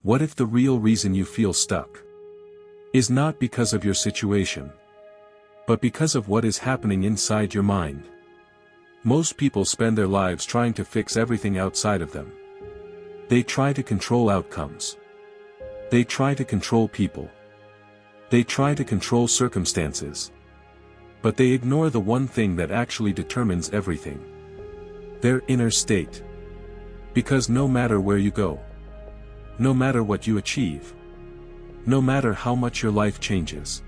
What if the real reason you feel stuck is not because of your situation, but because of what is happening inside your mind? Most people spend their lives trying to fix everything outside of them. They try to control outcomes. They try to control people. They try to control circumstances. But they ignore the one thing that actually determines everything: their inner state. Because no matter where you go, no matter what you achieve, no matter how much your life changes,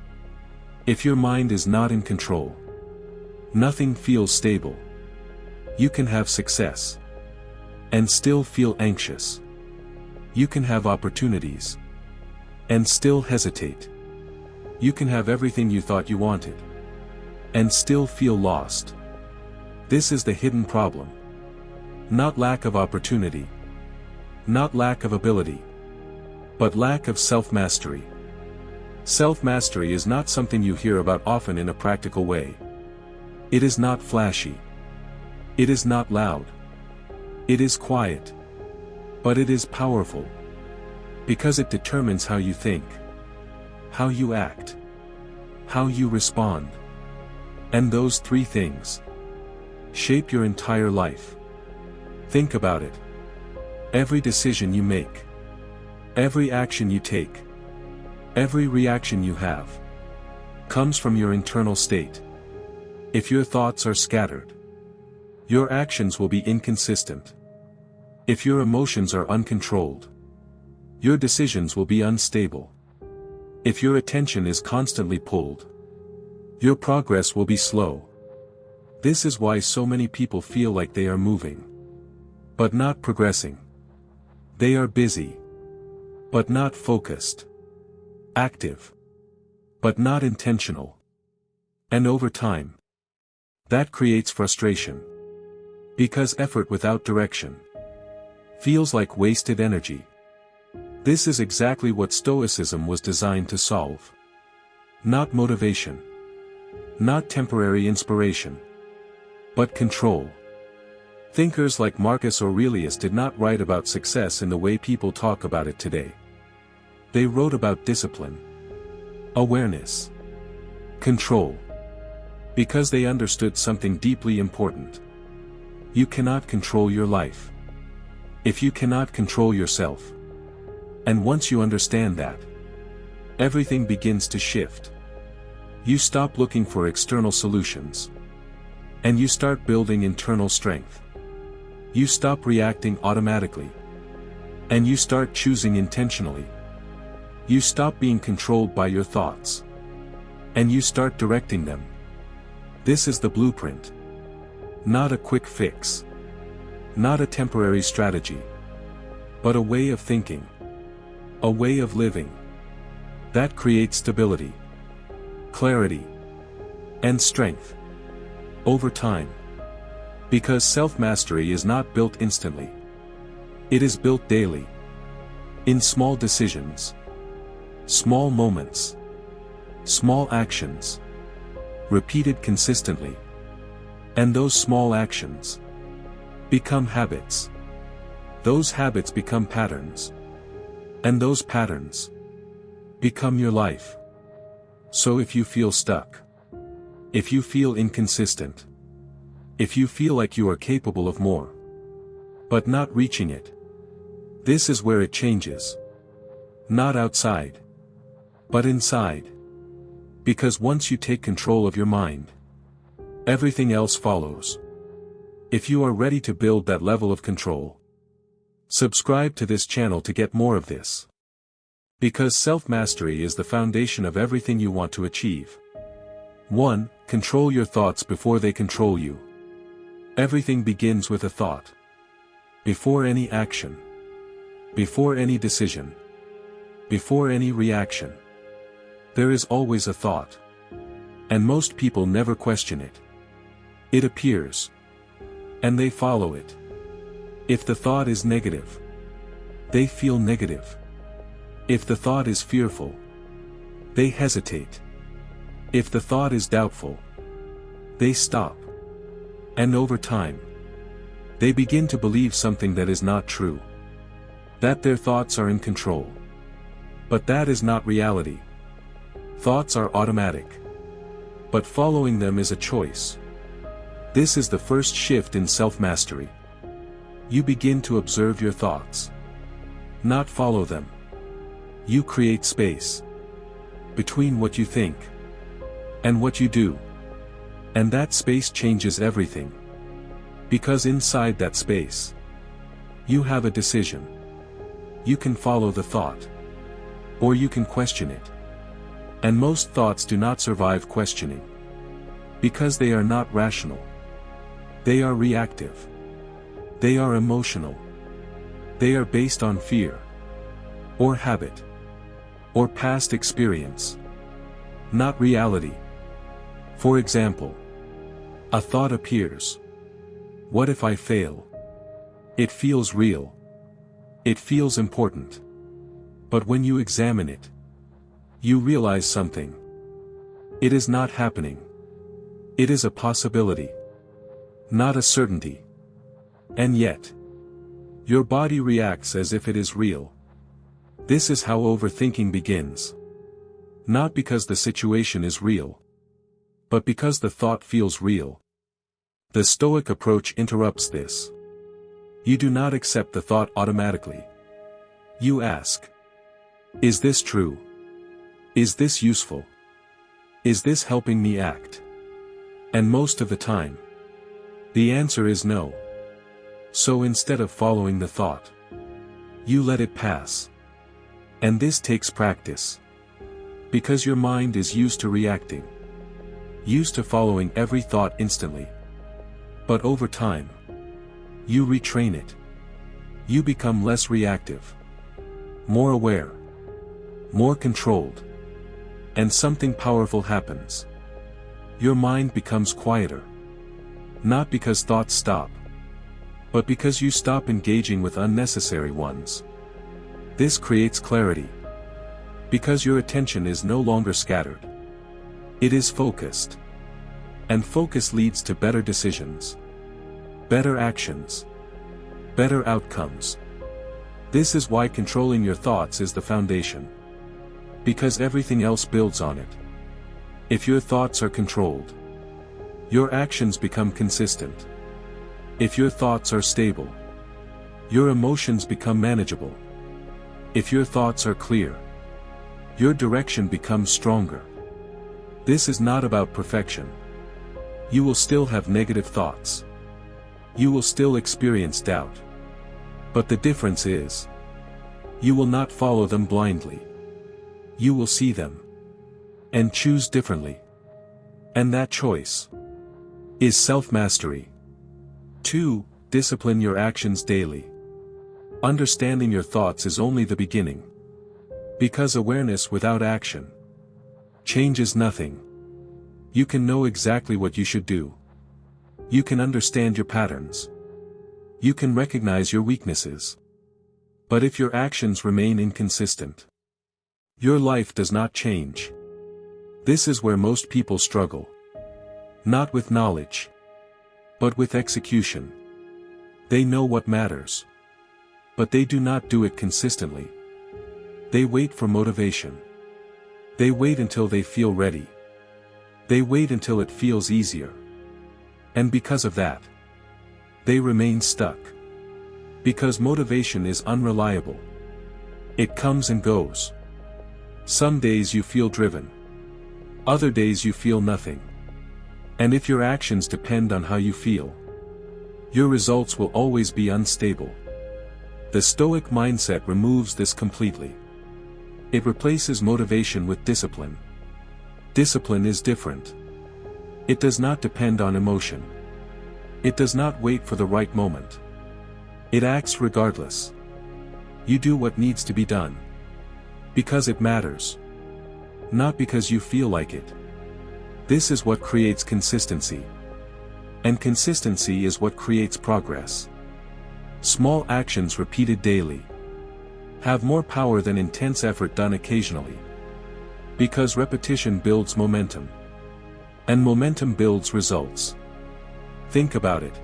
if your mind is not in control, nothing feels stable. You can have success and still feel anxious. You can have opportunities and still hesitate. You can have everything you thought you wanted and still feel lost. This is the hidden problem. Not lack of opportunity, not lack of ability, but lack of self-mastery. Self-mastery is not something you hear about often in a practical way. It is not flashy. It is not loud. It is quiet. But it is powerful. Because it determines how you think, how you act, how you respond. And those three things shape your entire life. Think about it. Every decision you make, every action you take, every reaction you have, comes from your internal state. If your thoughts are scattered, your actions will be inconsistent. If your emotions are uncontrolled, your decisions will be unstable. If your attention is constantly pulled, your progress will be slow. This is why so many people feel like they are moving, but not progressing. They are busy, but not focused. Active, but not intentional. And over time, that creates frustration. Because effort without direction feels like wasted energy. This is exactly what Stoicism was designed to solve. Not motivation, not temporary inspiration, but control. Thinkers like Marcus Aurelius did not write about success in the way people talk about it today. They wrote about discipline, awareness, control. Because they understood something deeply important. You cannot control your life if you cannot control yourself. And once you understand that, everything begins to shift. You stop looking for external solutions, and you start building internal strength. You stop reacting automatically, and you start choosing intentionally. You stop being controlled by your thoughts, and you start directing them. This is the blueprint. Not a quick fix. Not a temporary strategy. But a way of thinking. A way of living. That creates stability, clarity, and strength over time. Because self-mastery is not built instantly. It is built daily. In small decisions. Small moments. Small actions. Repeated consistently. And those small actions become habits. Those habits become patterns. And those patterns become your life. So if you feel stuck, if you feel inconsistent, if you feel like you are capable of more, but not reaching it, this is where it changes. Not outside, but inside. Because once you take control of your mind, everything else follows. If you are ready to build that level of control, subscribe to this channel to get more of this. Because self-mastery is the foundation of everything you want to achieve. 1. Control your thoughts before they control you. Everything begins with a thought. Before any action. Before any decision. Before any reaction. There is always a thought. And most people never question it. It appears. And they follow it. If the thought is negative, they feel negative. If the thought is fearful, they hesitate. If the thought is doubtful, they stop. And over time, they begin to believe something that is not true. that their thoughts are in control. But that is not reality. Thoughts are automatic. But following them is a choice. This is the first shift in self-mastery. You begin to observe your thoughts. Not follow them. You create space between what you think and what you do. And that space changes everything. Because inside that space, you have a decision. You can follow the thought, or you can question it. And most thoughts do not survive questioning. Because they are not rational. They are reactive. They are emotional. They are based on fear, or habit, or past experience. Not reality. For example, a thought appears. What if I fail? It feels real. It feels important. But when you examine it, you realize something. It is not happening. It is a possibility, not a certainty. And yet, your body reacts as if it is real. This is how overthinking begins. Not because the situation is real, but because the thought feels real. The Stoic approach interrupts this. You do not accept the thought automatically. You ask, is this true? Is this useful? Is this helping me act? And most of the time, the answer is no. So instead of following the thought, you let it pass. And this takes practice. Because your mind is used to reacting. Used to following every thought instantly. But over time, you retrain it. You become less reactive. More aware. More controlled. And something powerful happens. Your mind becomes quieter. Not because thoughts stop, but because you stop engaging with unnecessary ones. This creates clarity. Because your attention is no longer scattered. It is focused. And focus leads to better decisions. Better actions. Better outcomes. This is why controlling your thoughts is the foundation. Because everything else builds on it. If your thoughts are controlled, your actions become consistent. If your thoughts are stable, your emotions become manageable. If your thoughts are clear, your direction becomes stronger. This is not about perfection. You will still have negative thoughts. You will still experience doubt. But the difference is, you will not follow them blindly. You will see them. And choose differently. And that choice is self-mastery. 2. Discipline your actions daily. Understanding your thoughts is only the beginning. Because awareness without action changes nothing. You can know exactly what you should do. You can understand your patterns. You can recognize your weaknesses. But if your actions remain inconsistent, your life does not change. This is where most people struggle. Not with knowledge, but with execution. They know what matters, but they do not do it consistently. They wait for motivation. They wait until they feel ready. They wait until it feels easier. And because of that, they remain stuck. Because motivation is unreliable. It comes and goes. Some days you feel driven. Other days you feel nothing. And if your actions depend on how you feel, your results will always be unstable. The Stoic mindset removes this completely. It replaces motivation with discipline. Discipline is different. It does not depend on emotion. It does not wait for the right moment. It acts regardless. You do what needs to be done. Because it matters. Not because you feel like it. This is what creates consistency. And consistency is what creates progress. Small actions repeated daily have more power than intense effort done occasionally. Because repetition builds momentum. And momentum builds results. Think about it.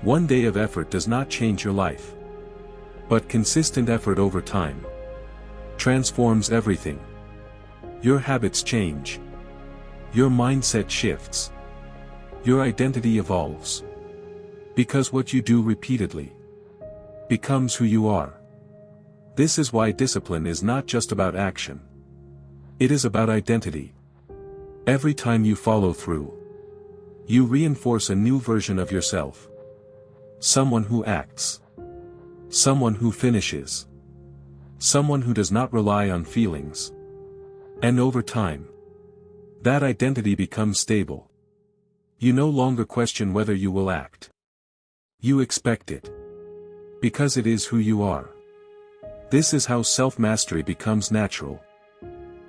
One day of effort does not change your life. But consistent effort over time transforms everything. Your habits change. Your mindset shifts. Your identity evolves. Because what you do repeatedly becomes who you are. This is why discipline is not just about action. It is about identity. Every time you follow through, you reinforce a new version of yourself. Someone who acts. Someone who finishes. Someone who does not rely on feelings. And over time, that identity becomes stable. You no longer question whether you will act. You expect it. Because it is who you are. This is how self-mastery becomes natural.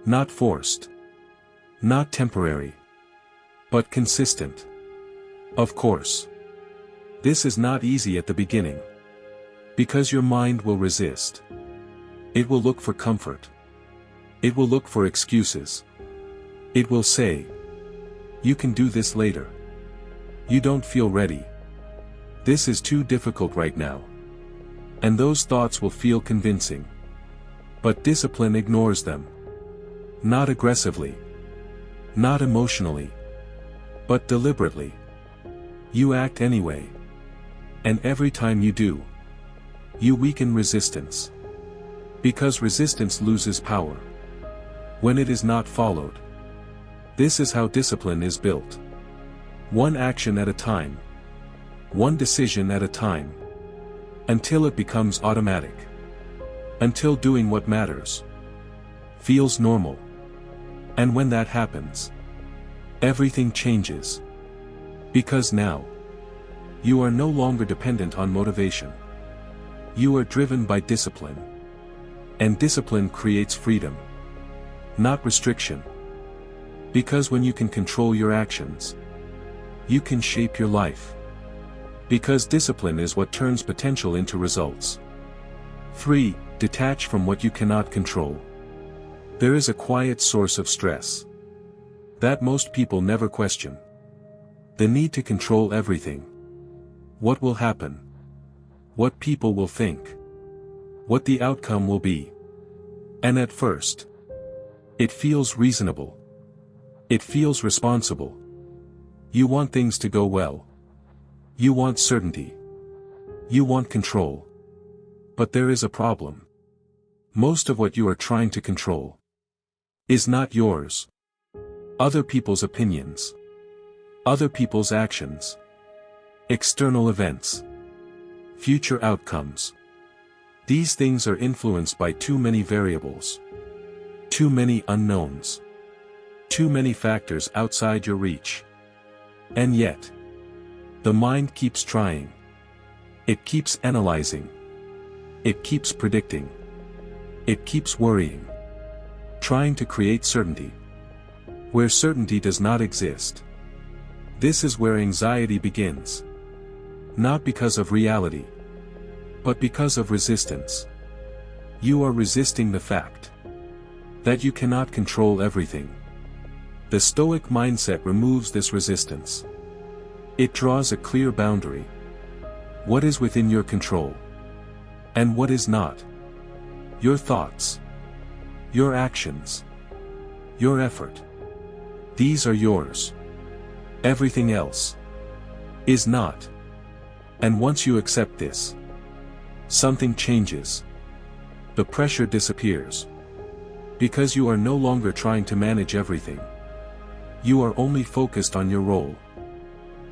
Not forced. Not temporary. But consistent. Of course. This is not easy at the beginning. Because your mind will resist. It will look for comfort. It will look for excuses. It will say, "You can do this later. You don't feel ready. This is too difficult right now." And those thoughts will feel convincing. But discipline ignores them. Not aggressively. Not emotionally. But deliberately. You act anyway. And every time you do, you weaken resistance. Because resistance loses power when it is not followed. This is how discipline is built. One action at a time. One decision at a time. Until it becomes automatic. Until doing what matters feels normal. And when that happens, everything changes. Because now, you are no longer dependent on motivation. You are driven by discipline. And discipline creates freedom. Not restriction. Because when you can control your actions, you can shape your life. Because discipline is what turns potential into results. 3. Detach from what you cannot control. There is a quiet source of stress that most people never question. The need to control everything. What will happen? What people will think? What the outcome will be? And at first, it feels reasonable. It feels responsible. You want things to go well. You want certainty. You want control. But there is a problem. Most of what you are trying to control is not yours. Other people's opinions. Other people's actions. External events. Future outcomes. These things are influenced by too many variables. Too many unknowns. Too many factors outside your reach. And yet, the mind keeps trying. It keeps analyzing. It keeps predicting. It keeps worrying. Trying to create certainty where certainty does not exist. This is where anxiety begins. Not because of reality, but because of resistance. You are resisting the fact that you cannot control everything. The Stoic mindset removes this resistance. It draws a clear boundary. What is within your control? And what is not? Your thoughts. Your actions. Your effort. These are yours. Everything else is not. And once you accept this, something changes. The pressure disappears. Because you are no longer trying to manage everything. You are only focused on your role.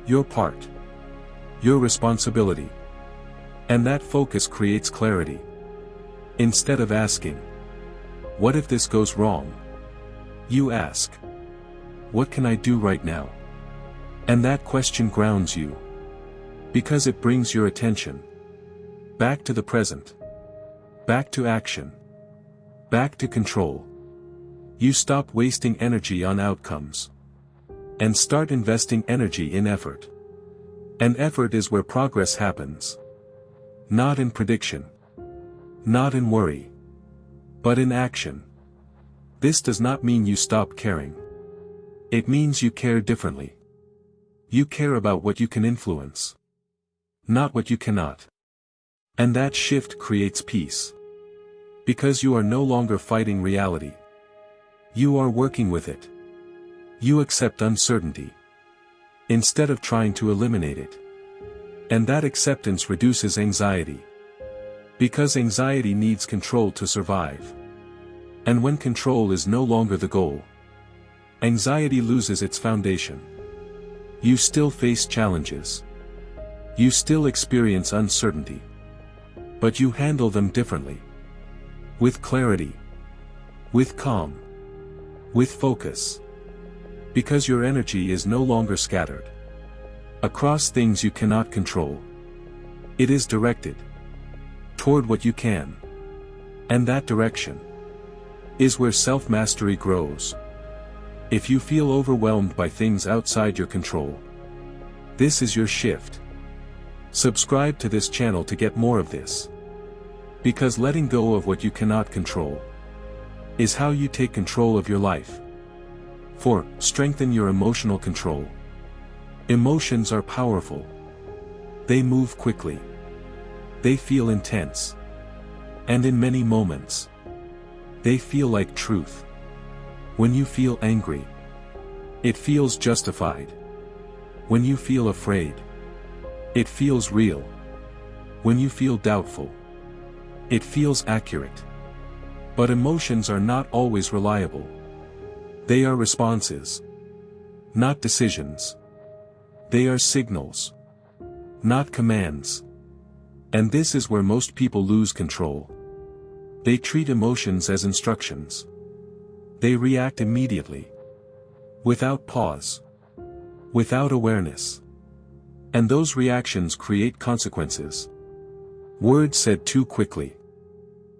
Your part. Your responsibility. And that focus creates clarity. Instead of asking, "What if this goes wrong?" you ask, "What can I do right now?" And that question grounds you. Because it brings your attention back to the present. Back to action. Back to control. You stop wasting energy on outcomes. And start investing energy in effort. And effort is where progress happens. Not in prediction. Not in worry. But in action. This does not mean you stop caring. It means you care differently. You care about what you can influence. Not what you cannot. And that shift creates peace. Because you are no longer fighting reality. You are working with it. You accept uncertainty, instead of trying to eliminate it. And that acceptance reduces anxiety. Because anxiety needs control to survive. And when control is no longer the goal, anxiety loses its foundation. You still face challenges. You still experience uncertainty. But you handle them differently. With clarity. With calm. With focus. Because your energy is no longer scattered across things you cannot control. It is directed toward what you can. And that direction is where self-mastery grows. If you feel overwhelmed by things outside your control, this is your shift. Subscribe to this channel to get more of this. Because letting go of what you cannot control is how you take control of your life. 4. Strengthen your emotional control. Emotions are powerful. They move quickly. They feel intense. And in many moments, they feel like truth. When you feel angry, it feels justified. When you feel afraid, it feels real. When you feel doubtful, it feels accurate. But emotions are not always reliable. They are responses, not decisions. They are signals, not commands. And this is where most people lose control. They treat emotions as instructions. They react immediately, without pause, without awareness. And those reactions create consequences. Words said too quickly.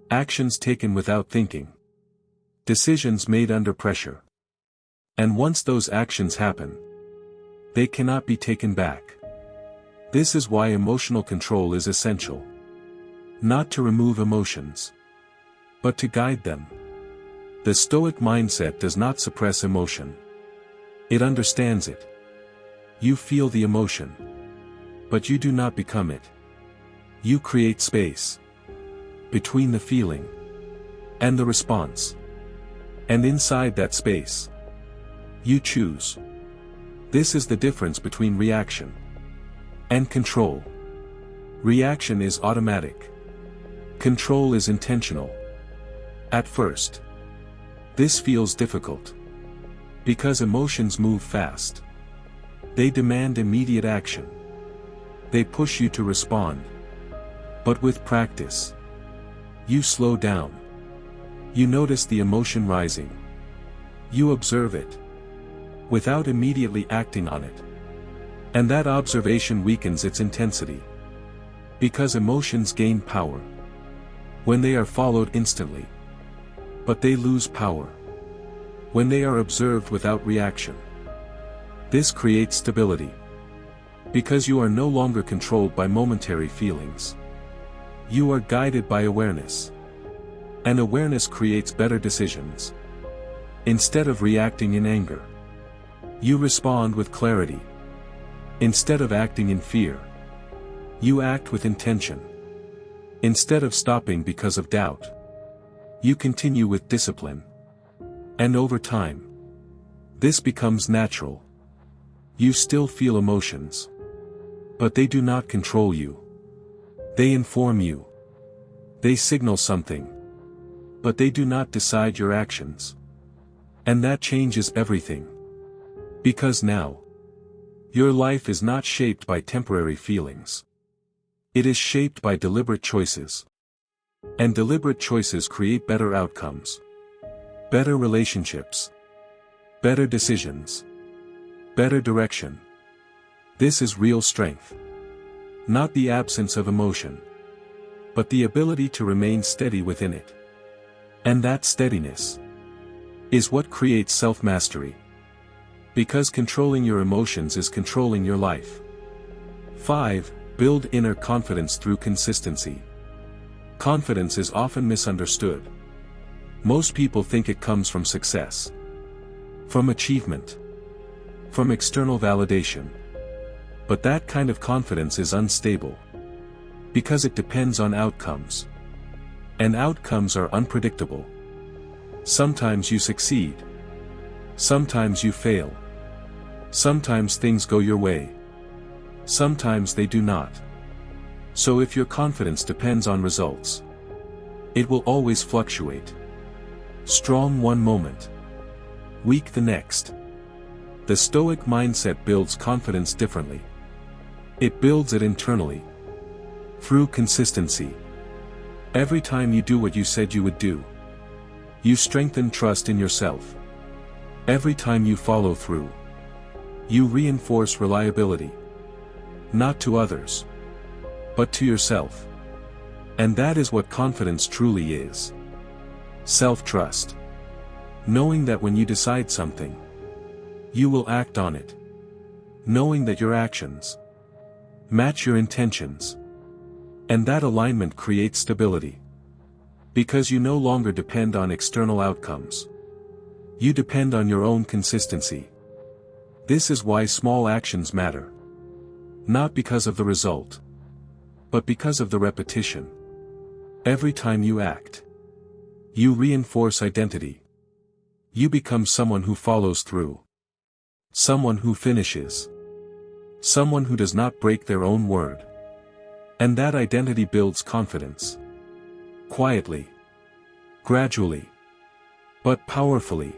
Actions taken without thinking. Decisions made under pressure. And once those actions happen, they cannot be taken back. This is why emotional control is essential. Not to remove emotions, but to guide them. The Stoic mindset does not suppress emotion. It understands it. You feel the emotion, but you do not become it. You create space between the feeling and the response. And inside that space, you choose. This is the difference between reaction and control. Reaction is automatic. Control is intentional. At first, this feels difficult. Because emotions move fast. They demand immediate action. They push you to respond. But with practice, you slow down. You notice the emotion rising. You observe it, without immediately acting on it. And that observation weakens its intensity. Because emotions gain power when they are followed instantly. But they lose power when they are observed without reaction. This creates stability. Because you are no longer controlled by momentary feelings. You are guided by awareness. And awareness creates better decisions. Instead of reacting in anger, you respond with clarity. Instead of acting in fear, you act with intention. Instead of stopping because of doubt, you continue with discipline. And over time, this becomes natural. You still feel emotions, but they do not control you. They inform you. They signal something, but they do not decide your actions. And that changes everything. Because now, your life is not shaped by temporary feelings. It is shaped by deliberate choices. And deliberate choices create better outcomes. Better relationships. Better decisions. Better direction. This is real strength. Not the absence of emotion, but the ability to remain steady within it. And that steadiness is what creates self-mastery. Because controlling your emotions is controlling your life. 5. Build inner confidence through consistency. Confidence is often misunderstood. Most people think it comes from success, from achievement, from external validation. But that kind of confidence is unstable. Because it depends on outcomes. And outcomes are unpredictable. Sometimes you succeed. Sometimes you fail. Sometimes things go your way. Sometimes they do not. So if your confidence depends on results, it will always fluctuate. Strong one moment, weak the next. The Stoic mindset builds confidence differently. It builds it internally. Through consistency. Every time you do what you said you would do, you strengthen trust in yourself. Every time you follow through, you reinforce reliability. Not to others, but to yourself. And that is what confidence truly is. Self-trust. Knowing that when you decide something, you will act on it. Knowing that your actions match your intentions. And that alignment creates stability. Because you no longer depend on external outcomes. You depend on your own consistency. This is why small actions matter. Not because of the result, but because of the repetition. Every time you act, you reinforce identity. You become someone who follows through. Someone who finishes. Someone who does not break their own word. And that identity builds confidence. Quietly. Gradually. But powerfully.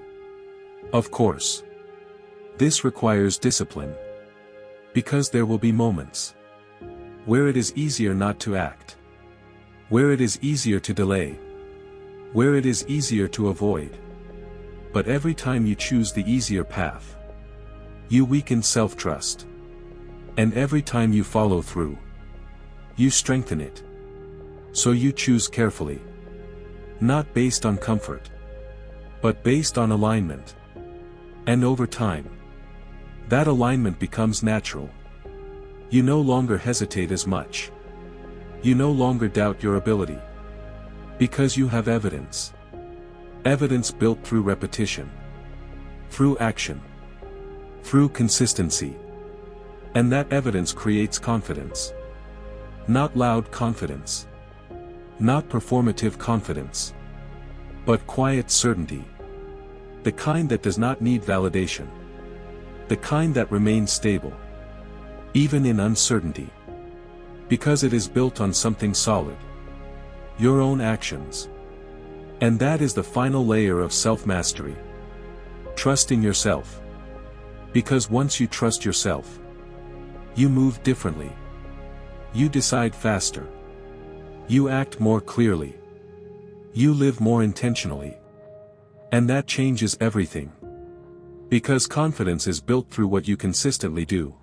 Of course. This requires discipline. Because there will be moments where it is easier not to act. Where it is easier to delay. Where it is easier to avoid. But every time you choose the easier path, you weaken self-trust. And every time you follow through, you strengthen it. So you choose carefully. Not based on comfort, but based on alignment. And over time, that alignment becomes natural. You no longer hesitate as much. You no longer doubt your ability. Because you have evidence. Evidence built through repetition. Through action. Through consistency. And that evidence creates confidence. Not loud confidence. Not performative confidence. But quiet certainty. The kind that does not need validation. The kind that remains stable. Even in uncertainty. Because it is built on something solid. Your own actions. And that is the final layer of self-mastery. Trusting yourself. Because once you trust yourself, you move differently. You decide faster. You act more clearly. You live more intentionally. And that changes everything. Because confidence is built through what you consistently do.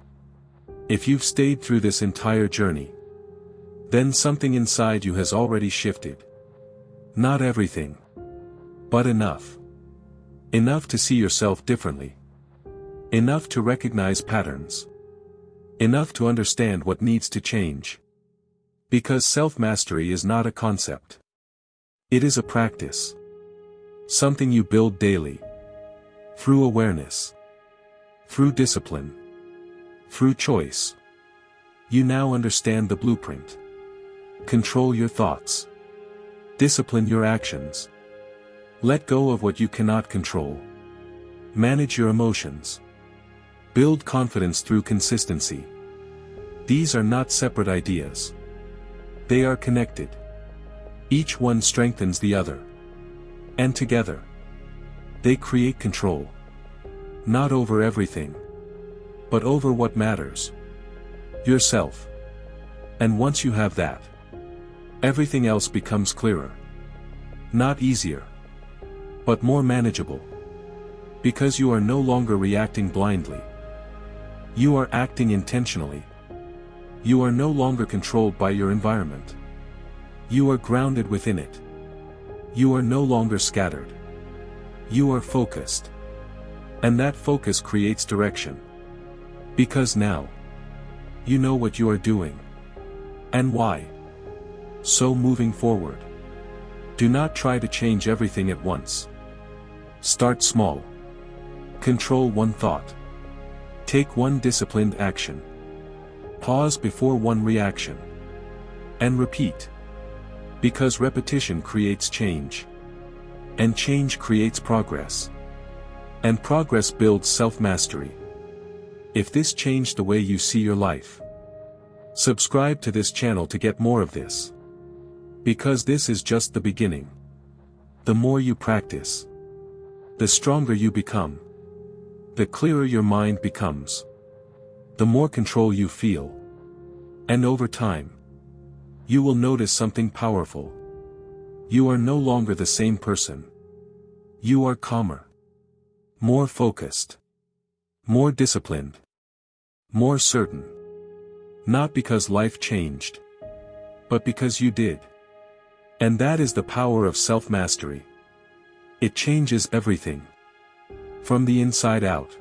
If you've stayed through this entire journey, then something inside you has already shifted. Not everything, but enough. Enough to see yourself differently. Enough to recognize patterns. Enough to understand what needs to change. Because self-mastery is not a concept. It is a practice. Something you build daily. Through awareness. Through discipline. Through choice. You now understand the blueprint. Control your thoughts. Discipline your actions. Let go of what you cannot control. Manage your emotions. Build confidence through consistency. These are not separate ideas. They are connected. Each one strengthens the other. And together, they create control. Not over everything, but over what matters. Yourself. And once you have that, everything else becomes clearer. Not easier, but more manageable. Because you are no longer reacting blindly. You are acting intentionally. You are no longer controlled by your environment. You are grounded within it. You are no longer scattered. You are focused. And that focus creates direction. Because now, you know what you are doing. And why. So moving forward, do not try to change everything at once. Start small. Control one thought. Take one disciplined action. Pause before one reaction. And repeat. Because repetition creates change. And change creates progress. And progress builds self-mastery. If this changed the way you see your life, subscribe to this channel to get more of this. Because this is just the beginning. The more you practice, the stronger you become. The clearer your mind becomes. The more control you feel. And over time, you will notice something powerful. You are no longer the same person. You are calmer, more focused, more disciplined, more certain. Not because life changed, but because you did. And that is the power of self-mastery. It changes everything. From the inside out.